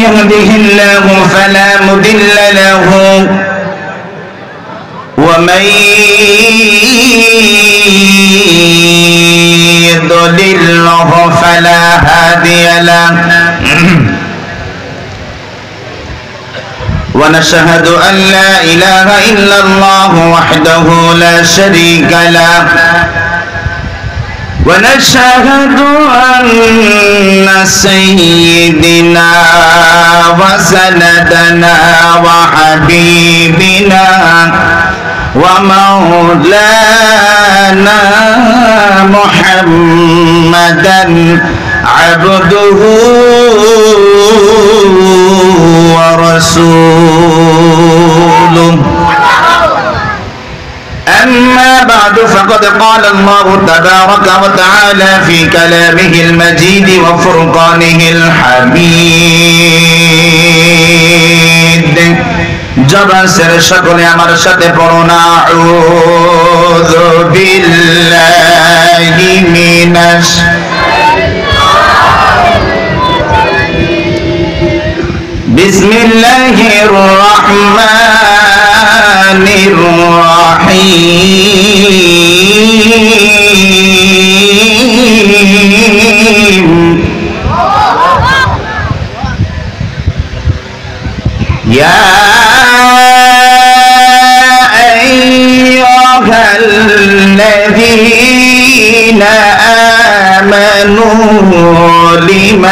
يهده الله فلا مضل له ومن يضلله فلا هادي له ونشهد أن لا إله إلا الله وحده لا شريك له ونشهد أن سيدنا وسندنا وحبيبنا ومولانا محمدا عبده ورسوله أما بعد فقد قال الله تبارك وتعالى في كلامه المجيد وفرقانه الحميد জবান ছেড়ে সকলে আমার সাথে পড়ুন আউযু বিল্লাহি মিনাশ বিসমিল্লাহির রাহমানির রাহিম ইয়া الذين آمنوا لم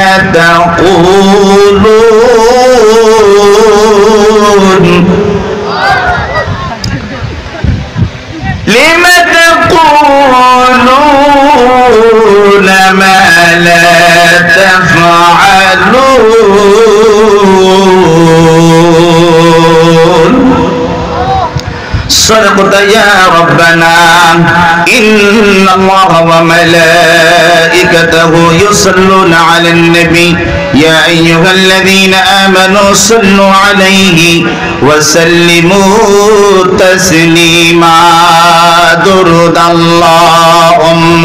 تقولون ما لا تفعلون صدقت يا ربنا إن الله وملائكته يصلون على النبي يا أيها الذين آمنوا صلوا عليه وسلموا تسليما درود اللهم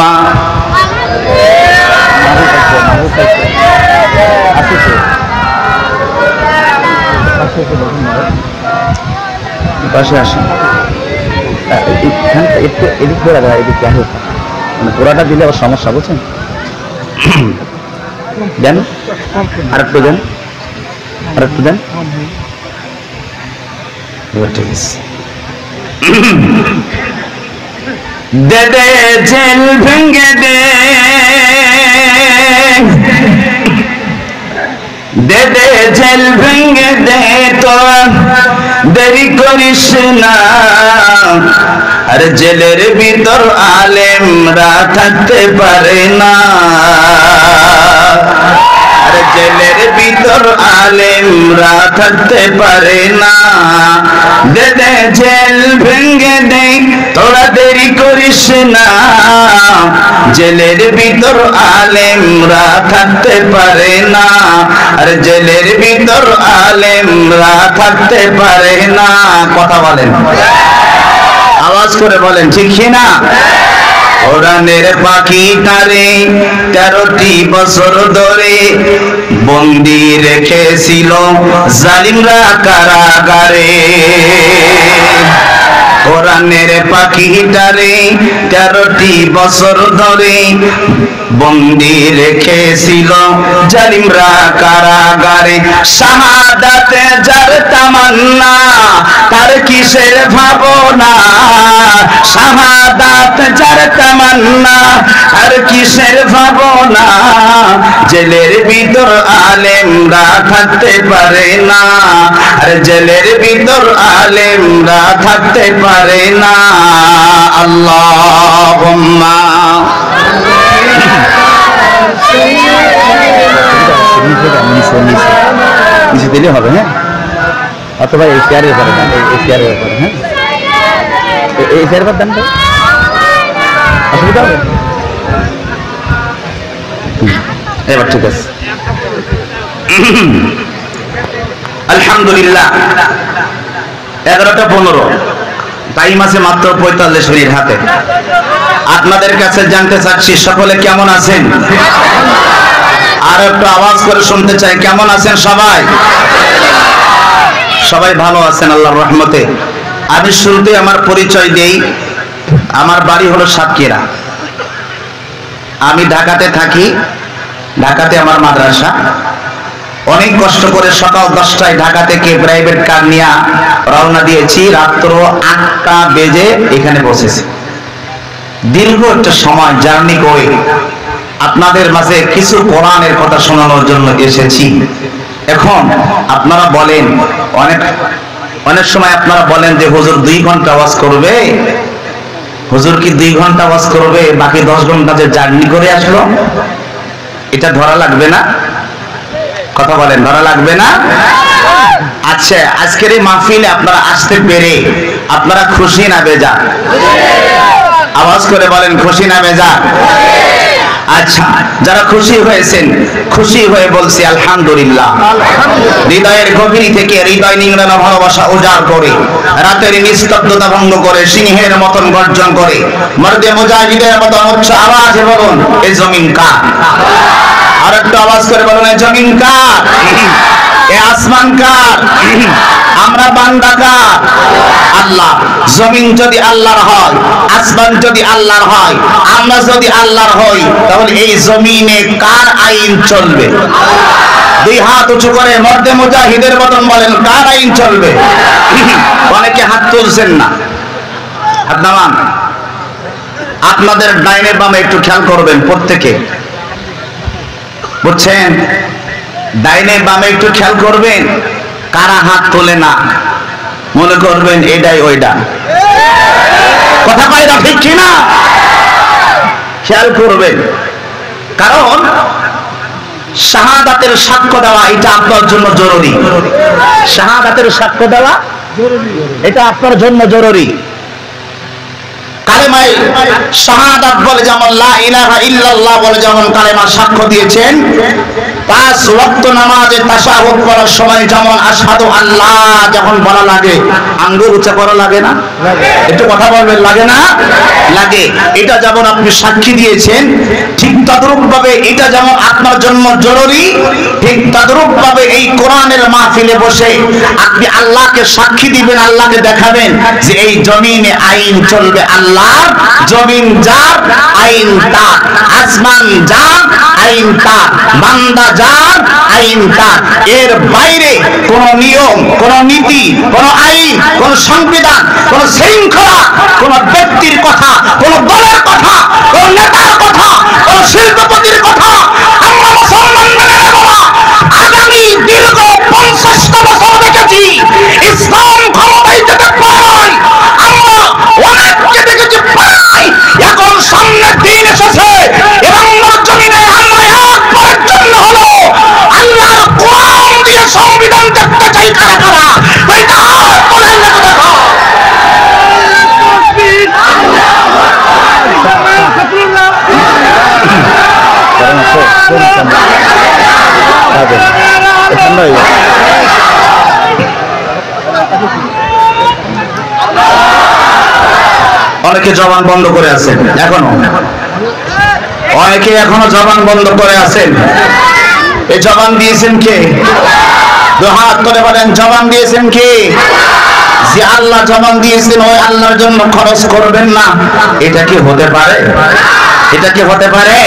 পাশে আসেন একটু এদিক করে দেওয়া এদিকে আসে মানে পুরাটা দিলে আবার সমস্যা বুঝছেন দেন আরেকটু দেন আরেকটু দেন ঠিক আছে দে দে জেল ভেঙ্গে দে দে দে জেল ভেঙ্গে দে তো দেরি করিস না আর জেলের ভিতর আলেমরা থাকতে পারে না আর জেলের ভিতর আলেমরা থাকতে পারে না দে দে জেল ভেঙ্গে দে তোরা দেরি করিস না জেলের ভিতর আলেমরা থাকতে পারে না আর জেলের ভিতর আলেমরা থাকতে পারে না কথা বলেন আওয়াজ করে বলেন ঠিক না কোরআনের পাখি তারে 13টি বছর ধরে বন্দী রেখেছিল জালিমরা কারাগারে কোরআনের পাখিটারে 13টি বছর ধরে বন্দী রেখেছিল জালিমরা কারাগারে শাহাদাতে যার তামান্না তার কিসের ভাবনা শাহাদাত যার তামান্না আর কিসের ভাবনা জেলের ভিতর আলেমরা থাকতে পারে না আর জেলের ভিতর আলেমরা থাকতে পারে না আল্লাহুম্মা নিচে দিলে হবে হ্যাঁ অথবা এই চেয়ারের উপরে দেন এই চেয়ারের উপরে হ্যাঁ এই চেয়ারের উপর দেন অসুবিধা হবে এবার ঠিক আছে আলহামদুলিল্লাহ 11:15 টাইম আছে মাত্র 45 মিনিট হাতে আপনাদের কাছে জানতে চাচ্ছি সকলে কেমন আছেন আর একটু আওয়াজ করে শুনতে চাই, কেমন আছেন সবাই? সবাই ভালো আছেন আল্লাহর রহমতে। আমি শুরুতে আমার পরিচয় দেই। আমার বাড়ি হলো সাতক্ষীরা। আমি ঢাকাতে থাকি, ঢাকাতে আমার মাদ্রাসা। অনেক কষ্ট করে সকাল 10টায় ঢাকা থেকে প্রাইভেট কার নিয়ে রওনা দিয়েছি, রাত্র 8টা বেজে এখানে পৌঁছেছি। দীর্ঘ একটা সময় জার্নি করে আপনাদের মাঝে কিছু কোরআনের কথা শোনানোর জন্য এসেছি। এখন আপনারা বলেন, অনেক সময় আপনারা বলেন যে হুজুর 2 ঘন্টা ওয়াজ করবে। হুজুর কি 2 ঘন্টা ওয়াজ করবে, বাকি 10 ঘন্টা যে জার্নি করে আসলো? এটা ধরা লাগবে না? কথা বলেন, ধরা লাগবে না? আচ্ছা, আজকের এই মাহফিলে আপনারা আসতে পেরে আপনারা খুশি না বেজার? আওয়াজ করে বলেন, খুশি না বেজার? আচ্ছা, যারা খুশি হয়েছেন, খুশি হয়ে বলছি আলহামদুলিল্লাহ। হৃদয়ের গভীর থেকে হৃদয় নিংড়ানো ভালোবাসা উজাড় করে, রাতের নিস্তব্ধতা ভঙ্গ করে, সিংহের মতন গর্জন করে, মর্দে মুজাহিদের মতন উচ্চ আওয়াজে বলুন, এই জমিন কার? আর একটু আওয়াজ করে বলুন, এই জমিন কার? এই আসমান কার? আমরা বান্দা কার? আল্লাহ। জমিন যদি আল্লাহর হয়, আসমান যদি আল্লাহর হয়, আমরা যদি আল্লাহর হই, তাহলে এই জমিনে কার আইন চলবে? 2 হাত উঁচু করে মর্দে মুজাহিদের মতন বলেন, কার আইন চলবে? অনেকে হাত তুলছেন না, হাত নামান। আপনাদের ডাইনে বামে একটু খেয়াল করবেন প্রত্যেকে, বুঝছেন? ডাইনে বামে একটু খেয়াল করবেন, কারা হাত তোলে না মনে করবেন এটাই ওইটা। কথা কয় না, ঠিক কিনা? খেয়াল করবেন, কারণ শাহাদাতের সাক্ষ্য দেওয়া এটা আপনার জন্য জরুরি। শাহাদাতের সাক্ষ্য দেওয়া এটা আপনার জন্য জরুরি। কালেমায়ে শাহাদাত বলে যেমন লা ইলাহা ইল্লাল্লাহ বলে যেমন কালেমা সাক্ষ্য দিয়েছেন, 5 ওয়াক্ত নামাজে তাশাহুদ পড়ার সময় যেমন আশহাদু আল্লাহ যখন বলা লাগে, আঙ্গুল উঁচা করা লাগে না? একটু কথা বলবেন, লাগে না? লাগে। এটা যেমন আপনি সাক্ষী দিয়েছেন, ঠিক তদ্রূপ ভাবে এটা যেমন আপনার জন্য জরুরি, ঠিক তদ্রূপ ভাবে এই কোরআনের মাহফিলে বসে আপনি আল্লাহকে সাক্ষী দিবেন, আল্লাহকে দেখাবেন যে এই জমিনে আইন চলবে আল্লাহর, জমিন যার আইন তার, আসমান যার আইন তার, বান্দা যার আইন তার। এর বাইরে কোন নিয়ম, কোন নীতি, কোন আইন, কোন সংবিধান, কোন শৃঙ্খলা, কোন ব্যক্তির কথা, কোন দলের কথা, কোন নেতার কথা, কোন শিল্পপতির কথা আমরা মুসলমান মেনে নেব না। আগামী দীর্ঘ 50টা বছর দেখেছি ইসলাম ক্ষমতায় যেতে পারে, আমরা অনেককে দেখেছি পাই। এখন সামনে দিন এসেছে এবং জমিনে আমরা একবারের জন্য হলো আল্লাহর কোরআন দিয়ে সংবিধান দেখতে চাই। কারা কারা এটা বলেন না? দেখো অনেকে জবান বন্ধ করে আছেন, অনেকে এখনো জবান বন্ধ করে আছেন। এই জবান দিয়েছেন কে? 2 হাত করে বলেন, জবান দিয়েছেন কে? যে আল্লাহ জবান দিয়েছেন ওই আল্লাহর জন্য খরচ করবেন না, এটা কি হতে পারে? এটা কি হতে পারে?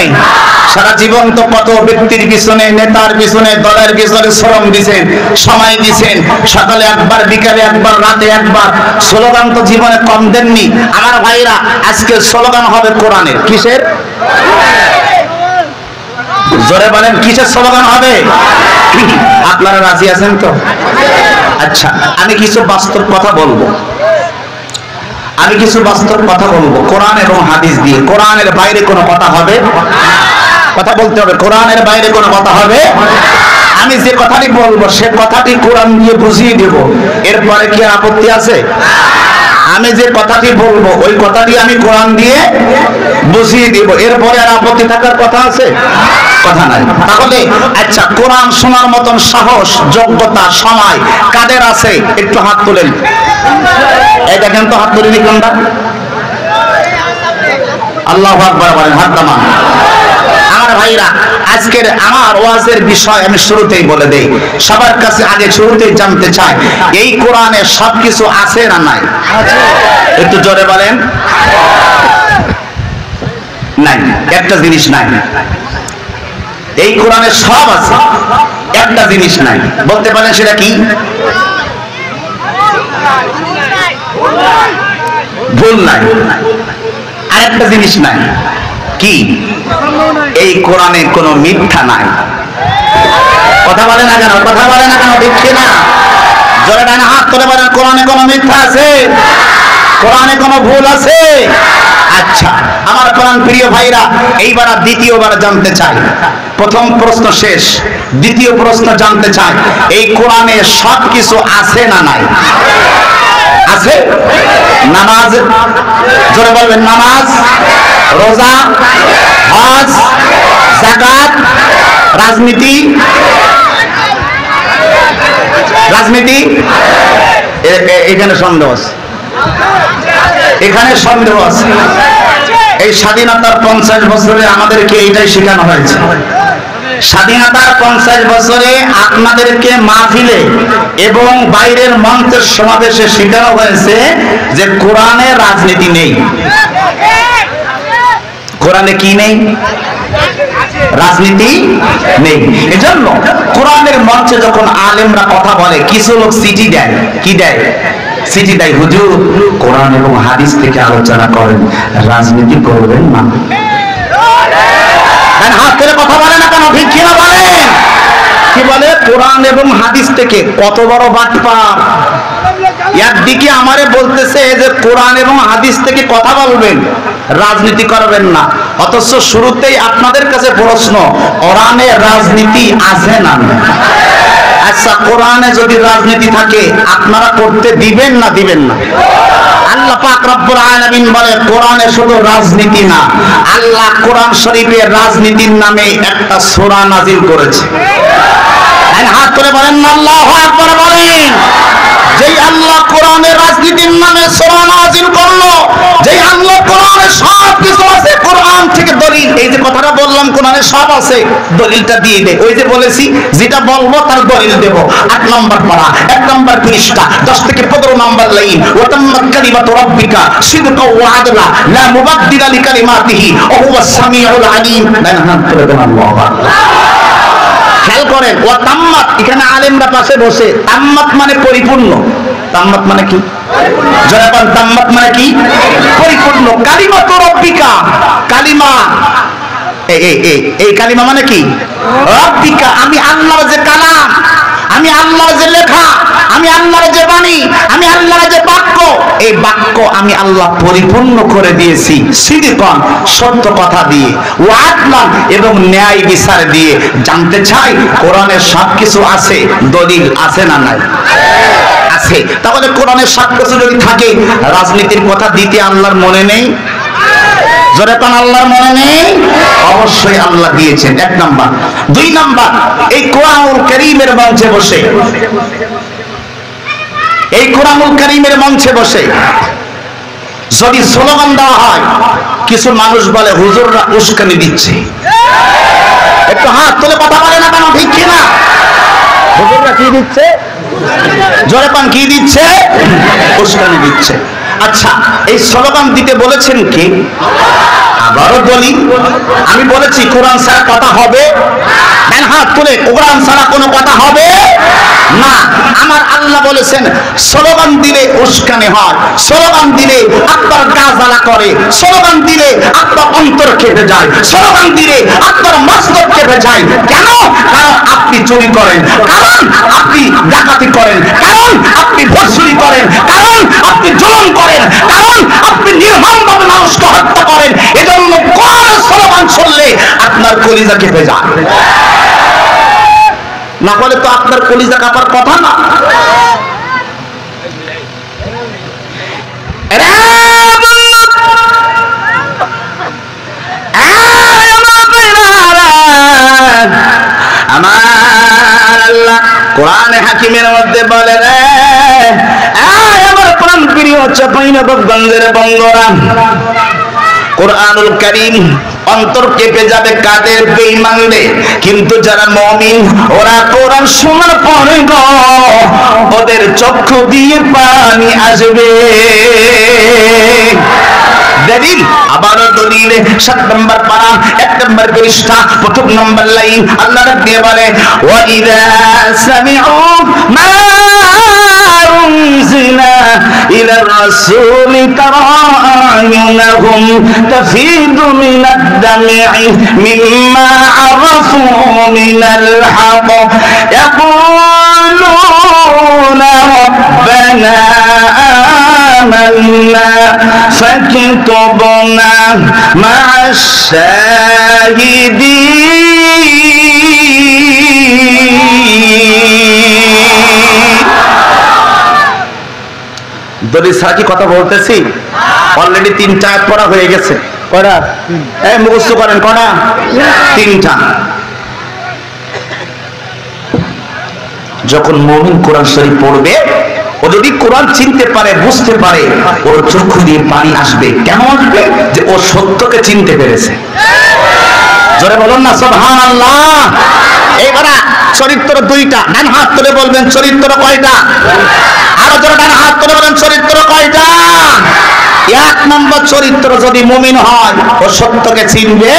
সারা জীবন তো কত ব্যক্তির পিছনে, নেতার পিছনে, দলের পিছনে শ্রম দিয়েছেন, সময় দিয়েছেন, সকালে একবার, বিকালে একবার, রাতে একবার। স্লোগান তো জীবনে কম দেননি। আমার ভাইরা, আজকে স্লোগান হবে কোরআনের। কিসের? জোরে বলেন, কিসের স্লোগান হবে? আপনারা রাজি আছেন তো? আচ্ছা, আমি কিছু বাস্তব কথা বলবো, কোরআন এবং হাদিস দিয়ে। কোরআনের বাইরে কোনো কথা হবে? কথা বলতে হবে, কোরআনের বাইরে কোনো কথা হবে? আমি যে কথাটি বলবো সে কথাটি কোরআন দিয়ে বুঝিয়ে দেব, এরপরে কি আপত্তি আছে? আমি যে কথাটি বলবো ওই কথাটি আমি কোরআন দিয়ে বুঝিয়ে দিব, এরপরে আর আপত্তি থাকার কথা আছে? কথা নাই। তাহলে আচ্ছা, কোরআন শোনার মতন সাহস, যোগ্যতা, সময় কাদের আছে একটু হাত তোলেন। এই দেখেন তো, হাত তুলে কোনটা? আল্লাহু আকবার বলেন, হাত নামান। আমার ভাইরা, আজকের আমার ওয়াজের বিষয় আমি শুরুতেই বলে দেই, সবার কাছে আগে শুরুতেই জানতে চাই, এই কোরআনে সবকিছু আছে না নাই? একটু জোরে বলেন। নাই, একটা জিনিস নাই। এই কোরআনে সব আছে, একটা জিনিস নাই। বলতে পারেন সেটা কি? ভুল নাই। আর একটা জিনিস নাই, কি? এই কোরআনে কোনো মিথ্যা নাই। কথা বলে না কেন? কথা বলে না কেন? ঠিক না? জোরে ডানে হাত তুলে বলেন, কোরআনে কোনো মিথ্যা আছে? কোরআনে কোনো ভুল আছে? আচ্ছা আমার কোরআন প্রিয় ভাইরা, এইবার দ্বিতীয়বার জানতে চাই। প্রথম প্রশ্ন শেষ, দ্বিতীয় প্রশ্ন জানতে চাই, এই কোরআনে সব কিছু আছে না নাই? আছে। নামাজ, জোরে বলবেন, নামাজ, রোজা, হজ, যাকাত, রাজনীতি, রাজনীতি এখানে সন্দেহ আছে, এখানে সন্দেহ আছে। এই স্বাধীনতার 50 বছরে আমাদেরকে এইটাই শেখানো হয়েছে। স্বাধীনতার 50 বছরে আপনাদেরকে মাহফিলে এবং বাইরের মঞ্চের সমাবেশে শেখানো হয়েছে যে কোরআনে রাজনীতি নেই। কোরআনে কি নেই? রাজনীতি নেই। এজন্য কোরআনের মঞ্চে যখন আলেমরা কথা বলে, কিছু লোক চিঠি দেয়। কি দেয়? চিঠি দেয়, হুজুর কোরআন এবং হাদিস থেকে আলোচনা করেন, রাজনীতি করবেন না। হাত করে কথা বলে না কেন? ঠিক কিনা বলেন? কি বলে? কোরআন এবং হাদিস থেকে। কত বড় বাটপার! একদিকে আমারে বলতেছে যে কোরআন এবং হাদিস থেকে কথা বলবেন, রাজনীতি করবেন না, অথচ শুরুতেই আপনাদের কাছে প্রশ্ন, কোরআনে রাজনীতি আছে না? আচ্ছা কোরআনে যদি রাজনীতি থাকে আপনারা করতে দিবেন না দিবেন না? আল্লাহ পাক রব্বুল আলামিন বলে কোরআনে শুধু রাজনীতি না, আল্লাহ কোরআন শরীফে রাজনীতির নামে একটা সূরা নাযিল করেছে। হাত করে বলেন না আল্লাহু আকবার বলেন। যেই আল্লাহ কোরআনে রাজনীতির নামে সূরা নাযিল করলো, যেই আল্লাহ কোরআনে সব কিছু আছে, কোরআন থেকে দলিল, এই যে কথাটা বললাম কোরআনে সব আছে, দলিলটা দিয়ে দে। ওই যে বলেছি যেটা বলবো তার দলিল দেব। 8 নম্বর পারা, 1 নম্বর পৃষ্ঠা, 10 থেকে 15 নম্বর লাইন। ওয়া তাম্মাত কালিমাতু রাব্বিকা সিদকাও ওয়া আদলা লা মুবাদদিলা লিকালিমাতিহি ওয়া হুয়াস সামিউল আলিম। আল্লাহু আকবার। খেয়াল করেন, ও তাম্মাত, এখানে আলেমরা পাশে বসে, তাম্মাত মানে পরিপূর্ণ। তাম্মাত মানে কি? যারা বলেন তাম্মাত মানে কি? পরিপূর্ণ। কালিমাতু রাব্বিকা, কালিমা, এই কালিমা মানে কি? রাব্বিকা, আমি আল্লাহর যে কালাম, আমি আল্লাহর যে লেখা, আমি আল্লাহর যে বাণী, আমি আল্লাহর যে বাক্য, এই বাক্য আমি আল্লাহ পরিপূর্ণ করে দিয়েছি সিদিকান, সত্য কথা দিয়ে, ওয়া আদলান, এবং ন্যায় বিচার দিয়ে। জানতে চাই কোরআনে সবকিছু আছে, দলিল আছে না নাই? আছে। তাহলে কোরআনের সবকিছু যদি থাকে, রাজনীতির কথা দিতে আল্লাহর মনে নেই? জোরে কোন আল্লাহর মনে নেই? অবশ্যই আল্লাহ দিয়েছেন। 1 নাম্বার। 2 নাম্বার, এই কোরআনুল কারীমের মঞ্চে বসে, এই কোরআনুল কারীমের মঞ্চে বসে যদি স্লোগান দেওয়া হয়, কিছু মানুষ বলে হুজুররা উস্কানি দিচ্ছে। একটু হাত তুলে কথা বলে না কেন? ঠিক কিনা? হুজুররা কি দিচ্ছে? জোরে কোন কি দিচ্ছে? উস্কানি দিচ্ছে। আচ্ছা এই স্লোগান দিতে বলেছেন কে? আবারও বলি, আমি বলেছি কোরআন ছাড়া কথা হবে না? হাত তুলে, কোরআন ছাড়া কোনো কথা হবে না। আমার আল্লাহ বলেছেন স্লোগান দিলে উস্কানি হয়, স্লোগান দিলে আপনার গা জ্বালা করে, স্লোগান দিলে আপনার অন্তর কেঁপে যায়, স্লোগান দিলে আপনার মস্তক কেঁপে যায়। কেন? কারণ আপনি চুরি করেন, কারণ আপনি ডাকাতি করেন, কারণ আপনি ধর্ষণ করেন, কারণ আপনি জুলুম করেন, কারণ আপনি নির্মমভাবে মানুষকে হত্যা করেন। এজন্য কোরআনের স্লোগান শুনলে আপনার কলিজা কেঁপে যায়। না বলে তো আপনার কলিজা কাঁপার কথা না। আমার আল্লাহ কোরআনে হাকিমের মধ্যে বলে রে, আমার প্রাণ প্রিয় চাঁপাইনবাবগঞ্জের বঙ্গরা, কোরআনুল কারীম অন্তর কেঁপে যাবে কাদের? বেঈমানদের। কিন্তু যারা মুমিন ওরা কোরআন শোনার পরে গো ওদের চক্ষু দিয়ে পানি আসবে। দলিল আবারও দলিলে 7 নম্বর পারা 1 নম্বর পৃষ্ঠা 1 নম্বর লাইন আল্লাহ রাব্বি বলে ওয়া ইযা সামি'ু মা উনজিলা ইলা রাসূলি তারা আ'য়ুনাহুম তাফিদু মিনাদ দাম'i মিম্মা আরাফু মিনাল হক ইয়াকুলুনা রাব্বানা آمنا فاكتبنا مع الشاهدين দলিল ছাড়া কি কথা বলতেছি? অলরেডি 3টা আয়াত পড়া হয়ে গেছে। কয়টা? এই মুখস্থ করেন কয়টা? 3টা। যখন মুমিন কোরআন শরীফ পড়বে ও যদি কোরআন চিনতে পারে বুঝতে পারে ওর চক্ষু দিয়ে পানি আসবে। কেন আসবে? যে ও সত্যকে চিনতে পেরেছে। জোরে বলুন না সুবহানাল্লাহ। এইবার চরিত্র 2টা, ডান হাত তুলে বলবেন চরিত্র কয়টা? আরো জোরে ডান হাত তুলে বলেন চরিত্র কয়টা? 1 নম্বর চরিত্র যদি মুমিন হয় ও সত্যকে চিনবে,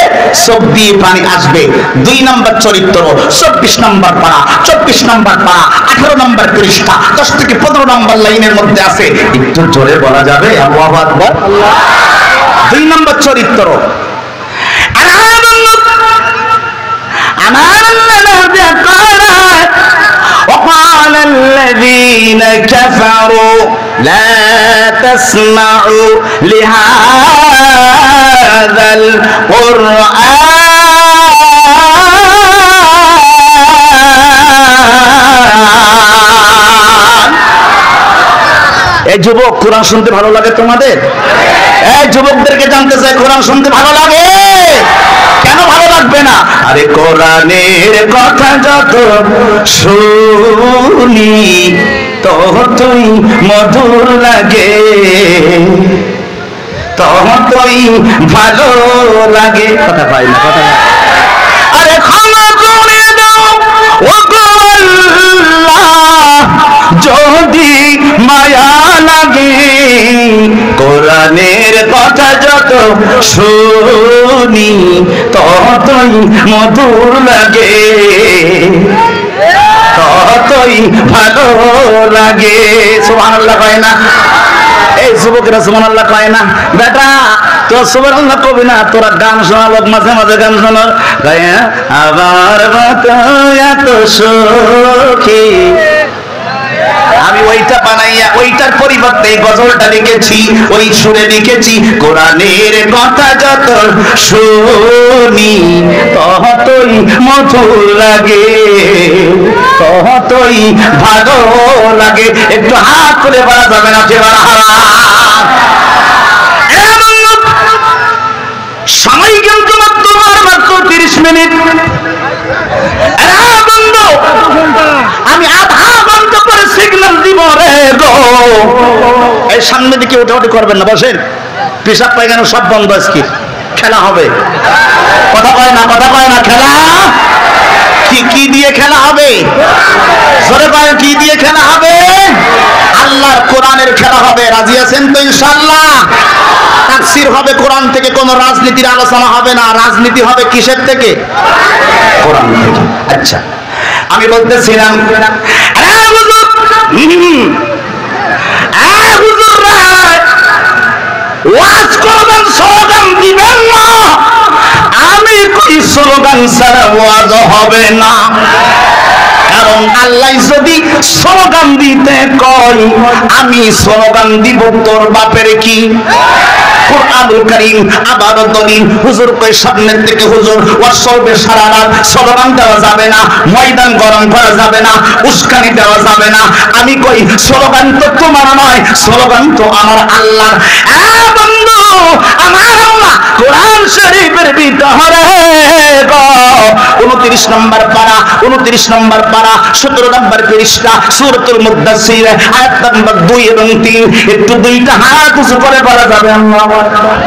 চোখ দিয়ে পানি আসবে। 2 নম্বর চরিত্র 24 নম্বর পারা 24 নম্বর পারা 18 নম্বর পৃষ্ঠা 10 থেকে 15 নম্বর লাইনের মধ্যে আছে। একটু জোরে বলা যাবে? আল্লাহু আকবার। 2 নম্বর চরিত্র وقال الذين كفروا لا تسمعوا لهذا القرآن এই যুবক কোরআন শুনতে ভালো লাগে তোমাদের? এই যুবকদেরকে জানতে চাই কোরআন শুনতে ভালো লাগে? কেন ভালো লাগবে না? আরে কোরআনের কথা যত শুনি ততই মধুর লাগে, ততই ভালো লাগে। কথা পাই না, কথা পাই। আরে ক্ষমা করে দাও ও গো আল্লাহ যদি মায়া লাগে, কোরআনের কথা যত শুনি ততই মধুর লাগে, ততই ভালো লাগে। সুবহানাল্লাহ কয় না? এই যুবকেরা সুবহানাল্লাহ কয় না? বেটা তোর সুবহানাল্লাহ কবি না, তোরা গান শোনা লোক মাঝে মাঝে গান শোনা গায় আবার এত সখী। আমি ওইটা বানাইয়া ওইটার পরিবর্তে গজলটা লিখেছি, ওই সুরে লিখেছি কোরআনের কথা যত শুনি ততই মধুর লাগে, ততই ভালো লাগে। একটু হাত তুলে বলা যাবে না? সময় কিন্তু মাত্র 30 মিনিট। আমি আধা ঘন্টা পরে সিগন্যাল দিব রে গো। এই সামনে দিকে উঠাউঠি করবেন না, বসেন। পেশাব পায়খানা সব বন্ধ। আজকে খেলা হবে। কথা কয় না, কথা কয় না। খেলা কি দিয়ে খেলা হবে? জোরে কয় কি দিয়ে খেলা হবে? আল্লাহর কোরআনের খেলা হবে। রাজি আছেন তো ইনশাআল্লাহ? তাফসীর হবে কোরআন থেকে, কোনো রাজনীতির আলোচনা হবে না। রাজনীতি হবে কিসের থেকে? কোরআন থেকে। আচ্ছা আমি বলতেছিলাম ওয়াজ করবেন, স্লোগান দিবেন না। আমি কই স্লোগান ছাড়া ওয়াজ হবে না। কারণ আল্লাহ যদি স্লোগান দিতে কয় আমি স্লোগান দিব তোর বাপের কি? কোরআনুল কারীম আবারও দলিল। হুজুর কই সামনের থেকে হুজুর ওয়াসবে সারা রাত স্লোগান দেওয়া যাবে না, ময়দান গরম করা যাবে না, উস্কানি দেওয়া যাবে না। আমি কই স্লোগান তো তোমার নয়, স্লোগান তো আমার আল্লাহর। বন্ধু আমার আল্লাহ কোরআন শরীফের ভিতরে 29 নম্বর পারা 17 নম্বর পৃষ্ঠা সূরাতুল মুদ্দাসসির আয়াত নম্বর 2 এবং 3। একটু 2টা হাত উঁচু করে বলা যাবে আল্লাহু আকবার।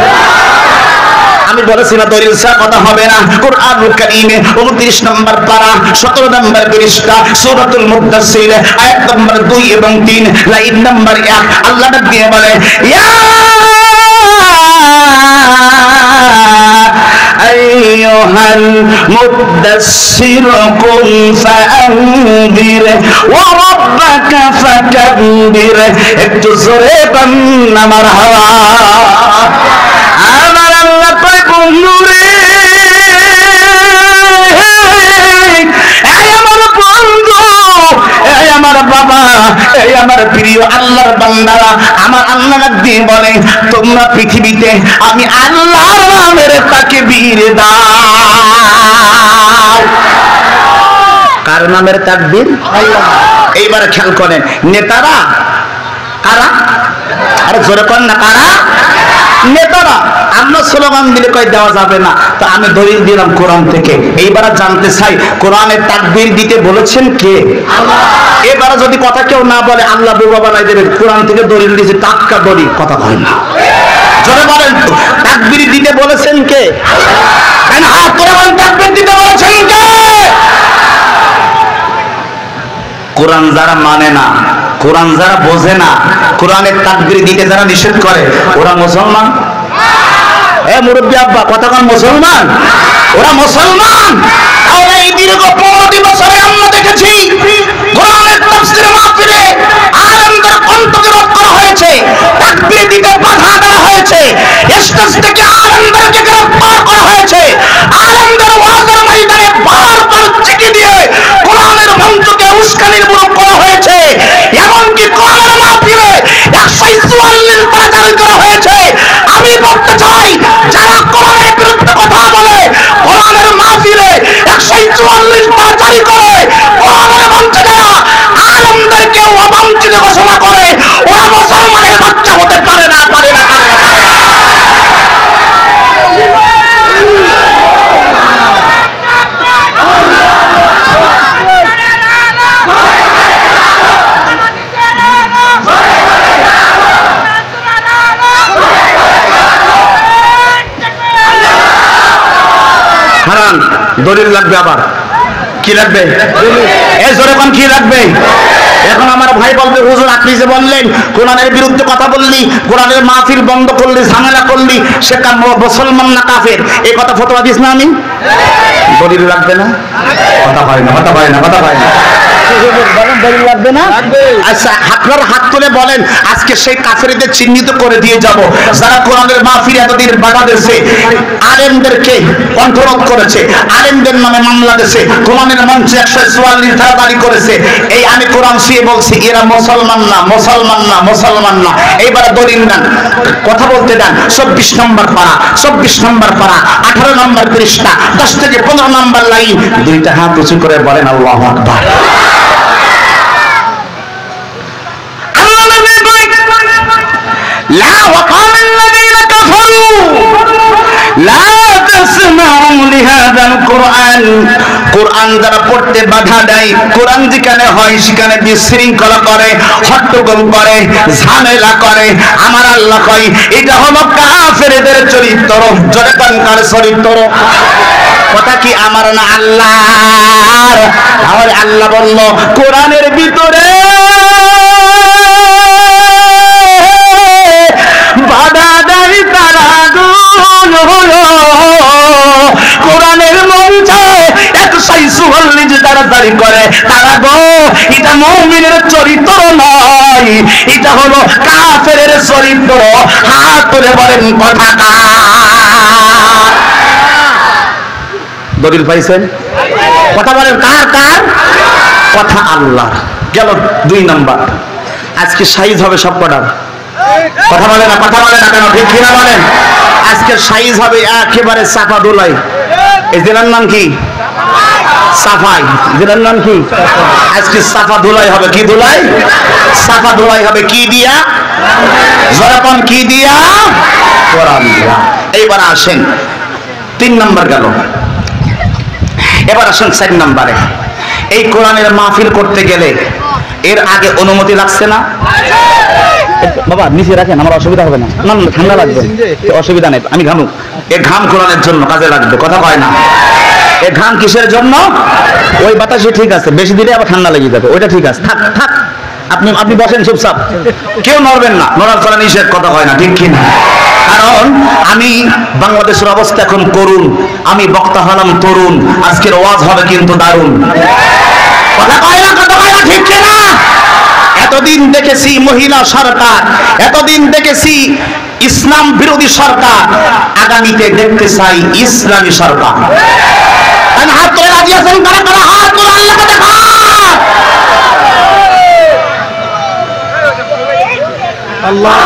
আমি বলেছি না দলিল ছাড়া কথা হবে না। কুরআনুল কারীমে 29 নম্বর পারা 17 নম্বর পৃষ্ঠা সূরাতুল মুদ্দাসসির আয়াত নম্বর 2 এবং 3 লাইন নম্বর 1 আল্লাহ নবী বলে ইয়া আইয়ুহাল মুদ্দাসসির কুম ফাআনদির ওয়া রাব্বাকা ফাকাব্বির। একটু জোরে বান্না মারহাবা। আমার আল্লাহ কয় বন্ধু রে, এই আমার বন্ধু, এই আমার বাবা, এই আমার প্রিয় আল্লাহর বান্দারা, আমার আল্লাহ দিয়ে বলে তোমরা পৃথিবীতে আমি আল্লাহর নামের তাকবীর দাও। কার নামের তাকবীর? আল্লাহ। এইবার খেয়াল করেন, নেতারা কারা? আরে জোরে করেন না, কারা? নেতারা। আমরা স্লোগান দিলে কই দেওয়া যাবে না, তো আমি দলিল দিলাম কোরআন থেকে। এইবার জানতে চাই কোরআনে তাকবীর দিতে বলেছেন কে? আল্লাহ। এবারে যদি কথা কেউ না বলে আল্লাহ বোবা বানাই দেবে। কোরআন থেকে দলিল দিয়েছে, টাটকা দলিল, কথা হয় না। জোরে বলেন তো, তাকবীর দিতে বলেছেন কে? কেন হাত করে বলেন, তাকবীর দিতে বলেছেন কে? কোরআন যারা মানে না, কোরআন যারা বোঝে না, কোরআনের তাকবীর দিতে যারা নিষেধ করে, ওরা মুসলমান? মুরব্বী আব্বা কথা কোন মুসলমান? ওরা মুসলমান? তাহলে এই দীর্ঘ 15 বছরে আমরা দেখেছি কোরআনের তাফসীর মাহফিলে আলেমদের কণ্ঠকে রোধ করা হয়েছে, তাকবীর দিতে বাধা দেওয়া হয়েছে, স্টেজ থেকে আলেমদেরকে গ্রেফতার করা হয়েছে, আলেমদের ওয়াজের ময়দানে বারবার চিঠি দিয়ে কোরআনের মঞ্চকে উস্কানির মূলক করা হয়েছে। এমনকি কোরআনের মাহফিলে 144 বার জারি করা হয়েছে। আমি বলতে চাই, যারা কোরআনের বিরুদ্ধে কথা বলে, কোরআনের মাহফিলে 144 বার জারি করে, কোরআনের মঞ্চে যারা আলেমদেরকে অবাঞ্ছিত ঘোষণা করে, ওরা মুসলমানের বাচ্চা হতে পারে না, পারে না। হারান দলিল লাগবে, আবার কি লাগবে? এই জোরে কোন কি লাগবে? এখন আমার ভাই বলবে হুজুর আপনি যে বললেন কোরআনের বিরুদ্ধে কথা বললি, কোরআনের মাহফিল বন্ধ করলি, ঝামেলা করলি, সে মুসলমান না কাফের, এই কথা ফতোয়া দিস না আমি? দলিল লাগবে না? কথা হয় না, কথা হয় না, কথা হয় না। দলিল লাগবে না? আচ্ছা আপনার হাত তুলে বলেন, আজকে সেই কাফেরদের চিহ্নিত করে দিয়ে যাব যারা কোরআনের মাহফিল এতদিন বাধা দিয়েছে, আলেমদেরকে কণ্ঠরোধ করেছে, আলেমদের নামে মামলা দিয়েছে, কোরআনের মঞ্চে 144 ধারা জারি করেছে। এই আমি কোরআন শুয়ে বলছি এরা মুসলমান না, মুসলমান না, মুসলমান না। এইবার দলিল দেন, কথা বলতে দেন। 24 নম্বর পারা, 24 নম্বর পারা 18 নম্বর পৃষ্ঠা 10 থেকে 15 নম্বর লাইন। দুইটা হাত উঁচু করে বলেন আল্লাহু আকবার। لا وقال الذين كفروا لا تسمعوا لهذا القرآن। কোরআন যারা পড়তে বাধা দেয়, কোরআন যেখানে হয় সেখানে বিশৃঙ্খলা করে, হট্টগোল করে, ঝামেলা করে, আমার আল্লাহ কয় এটা হলো কাফেরদের চরিত্র। জোরে কোন কার চরিত্র? কথা কি আমার না আল্লাহর? তাহলে আল্লাহ বলল কোরআনের ভিতরে বাধা দেয় তারা কোরআনের মঞ্চে 144 তারা জারি করে, তারা গো এটা মুমিনের চরিত্র নয়, এটা হলো কাফেরের চরিত্র। হাত তুলে বলেন কথা কার? দলিল পাইছেন? কথা বলেন কার? কার কথা? আল্লাহ। গেল 2 নাম্বার। আজকে সাইজ হবে সব কটার। কথা বলে না, কথা বলে না কেন? ঠিক কিনা বলেন? আজকে সাইজ হবে একেবারে চাপা দোলাই। এই জেলার নাম কি? সাফাই। জেলার নাম কি? আজকে সাফা দোলাই হবে। কি দোলাই? সাফা দোলাই হবে। কি দিয়া? জরাপন কি দিয়া? কোরআন দিয়া। এইবার আসেন 3 নাম্বার গেল, এবার আসেন 4 নাম্বারে। এই কোরআনের মাহফিল করতে গেলে এর আগে অনুমতি লাগছে না? বাবা নিচে রাখেন, আমার অসুবিধা হবে না। না না, ঠান্ডা লাগবে, অসুবিধা নেই, আমি ঘামুক। এ ঘাম কোরআনের জন্য কাজে লাগবে, কথা কয় না। এ ঘাম কিসের জন্য? ওই বাতাসে ঠিক আছে, বেশি দিলে আবার ঠান্ডা লেগে যাবে, ওইটা ঠিক আছে, থাক থাক। আপনি বসেন চুপচাপ, কেউ নড়বেন না, নড়ার করা নিষেধ, কথা হয় না, ঠিক কিনা? কারণ আমি বাংলাদেশের অবস্থা এখন করুন, আমি বক্তা হলাম তরুণ, আজকের ওয়াজ হবে কিন্তু দারুণ, কথা কয় না, কথা কয় না, ঠিক কিনা? এতদিন দেখেছি মহিলা সরকার, এতদিন দেখেছি ইসলাম বিরোধী সরকার, আগামীতে দেখতে চাই ইসলামী সরকার। হাত তুলে রাজি আছেন? কারা কারা হাত তুলে আল্লাহকে দেখান। আল্লাহ